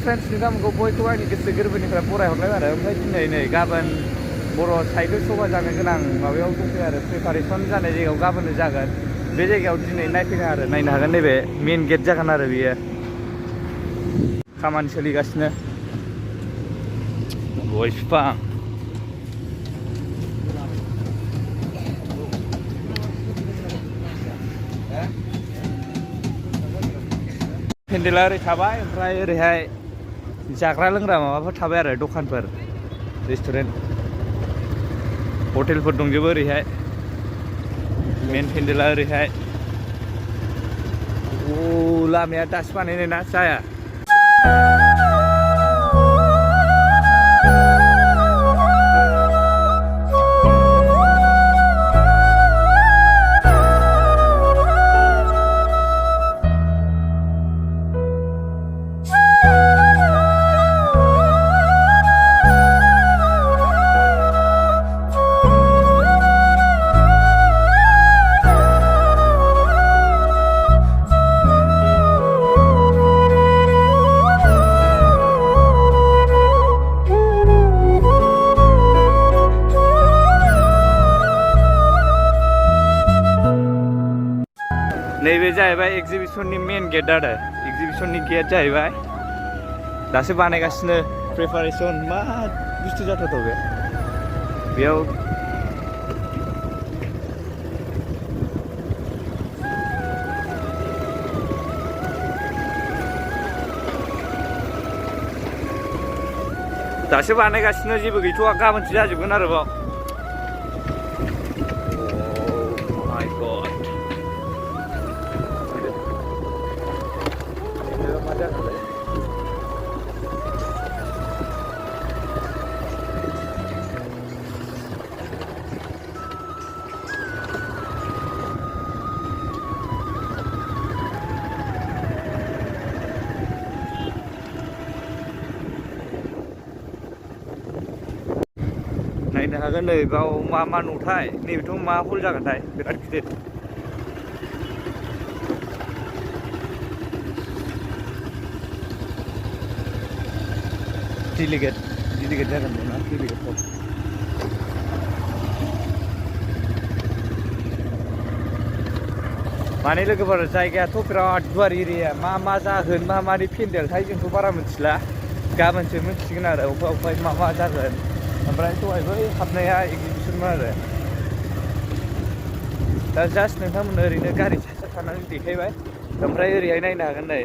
friends नोंथांमोनखौ बयखौबो आंनि गोसो गोरबोनिफ्राय बरायहरलायबाय आरो ओमफ्राय दिनै नै गाबोन बर' साहित्य सभा जानो गोनां माबायाव दंफैयो आरो प्रिपारेसन जानाय जायगायाव गाबोननो जागोन बे जायगायाव दिनै नायफैनो आरो नायनो हागोन नैबे मेन गेट जागोन आरो बेयो खामानि सोलिगासिनो गय बिफां पेन्डेला ओरै थाबाय ओमफ्राय ओरैहाय जाग्रा लोंग्रा माबाफोर थाबाय आरो दखानफोर रेस्टुरेन्ट हटेलफोर दंजोबो ओरैहाय मेन पेन्डेला ओरैहाय लामाया दासो बानायनाय ना जाया नैबे जाहैबाय एग्जिबिशननि मेन गेट आरो एग्जिबिशननि गेट जाहैबाय दासो बानायगासिनो प्रिपारेसन मा बुस्थु जाथावथाव बेयाव दासो बानायगासिनो जेबो गैथ'आ गाबोनसो जाजोबगोन आरो बाव नायनो हागोन नै बाव मा नुथाय नैबेथ' मा हल जागोनथाय बिराद गिदिर डेलिगेट जागोन ना डेलिगेट हल माने लोगोफोर जायगायाथ' बिराद गुवार एरिया मा जागोन मानि पेन्डेलथाय जोंथ' बारा मिथिला गाबोनसो मिथिसिगोन आरो अफाय मा जागोन ओमफ्राय दहाय बै हाबनाया एग्जिबिशनमोन आरो दा जास्ट नोंथांमोननो ओरैनो गारि सा थानानै देखायबाय ओमफ्राय ओरैहाय नायनो हागोन नै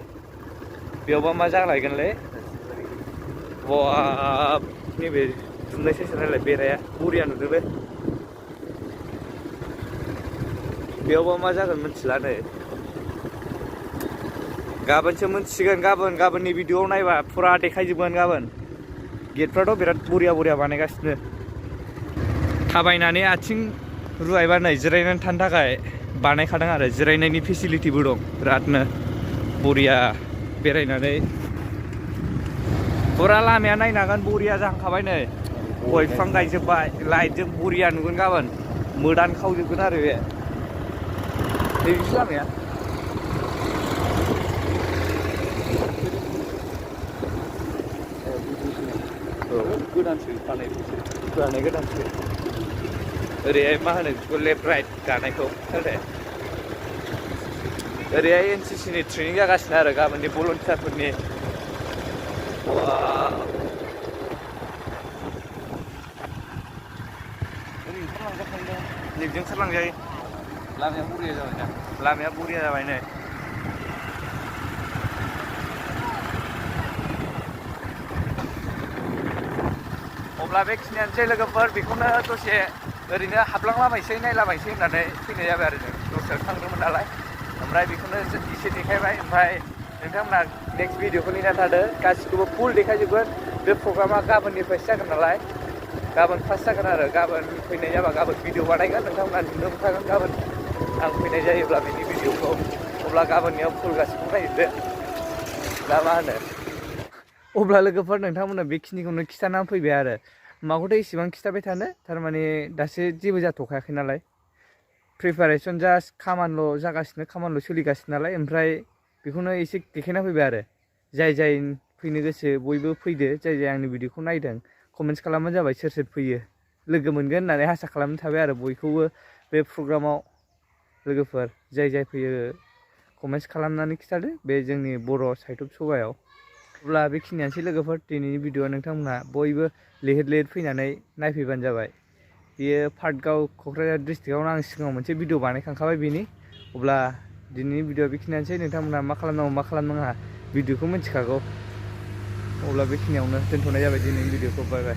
बेयावबा मा जालायगोनलै बाब नैबे दुमनाय सेसन नालाय बेराया बरिया नुदोंलै बेयावबा मा जागोन मिथिला नै गाबोनसो मिथिसिगोन गाबोननि भिडिअआव नायबा फुरा देखायजोबगोन गाबोन गेटफ्राथ' बिराद बरिया बानायगासिनो थाबायनानै आथिं रुवायबा नै जिरायनानै थानो थाखाय बानायखादों आरो जिरायनायनि फेसिलिटिबो दं बिरादनो बरिया बेरायनानै फुरा लामाया नायनो हागोन बरिया जाखांखाबाय नै गय बिफां गायजोब्बाय लाइटजों बरिया नुगोन गाबोन मोदान खावजोबगोन आरो बे नैबेसो लामाया गोदानसो बानाय गोदानसो ओरैहाय मा होनो बिखौ लेफ्ट राइट गानायखौ ओरैहाय NCC नि ट्रेनिं जागासिनो आरो गाबोननि भलन्टियारफोरनि लिफ्टजों ओंखारलांजायो लामाया बरिया जाबाय ना लामाया बरिया जाबाय नै अब्ला बेखिनियानोसै लोगोफोर बेखौनो दसे ओरैनो हाबलांलाबायसै नायलाबायसै होननानै फैनाय जाबाय आरो जों दसेयाव थांदोंमोन नालाय ओमफ्राय बेखौनो एसे देखायबाय ओमफ्राय नोंथांमोना नेक्स्ट भिडिअखौ नेनानै थादो गासिखौबो फुल देखायजोबगोन बे प्रग्रामा गाबोननिफ्रायसो जागोन नालाय गाबोन फार्स्ट जागोन आरो गाबोन फैनाय जाबा गाबोन भिडिअ बानायगोन नोंथांमोना नुनो मोनखागोन गाबोन आं फैनाय जायोब्ला बेनि भिडिअखौ अब्ला गाबोननियाव फुल गासिखौबो नायजोबदो दा मा होनो अब्ला लोगोफोर नोंथांमोननो बेखिनिखौनो खिथानानै फैबाय आरो माखौथ' एसेबां खिथाबाय थानो थारमाने दासो जेबो जाथ'खायाखै नालाय प्रिपारेसन जास्ट खामानिल' जागासिनो खामानिल' सोलिगासिनो नालाय ओमफ्राय बेखौनो एसे देखायना फैबाय आरो जाय फैनो गोसो बयबो फैदो जाय जाय आंनि भिडिअखौ नायदों कमेन्ट्स खालामबानो जाबाय सोर सोर फैयो लोगो मोनगोन होननानै आसा खालामनाय थाबाय आरो बयखौबो बे प्रग्रामाव लोगोफोर जाय जाय फैयो कमेन्ट्स खालामनानै खिथादो बे जोंनि बर' साहित्य सभायाव अब्ला बेखिनियानोसै लोगोफोर दिनैनि भिडिअआ नोंथांमोनहा बयबो लैहोर लैहोर फैनानै नायफैबानो जाबाय बेयो पार्टगाव क'क्राझार डिस्ट्रिक्टआवनो आं सिगाङाव मोनसे भिडिअ बानायखांखाबाय बेनि अब्ला दिनैनि भिडिअआ बेखिनियानोसै नोंथांमोनहा मा खालामनांगौ मा खालामनाङा भिडिअखौ मिथिखागौ अब्ला बेखिनियावनो दोनथ'नाय जाबाय दिनैनि भिडिअखौ बाय बाय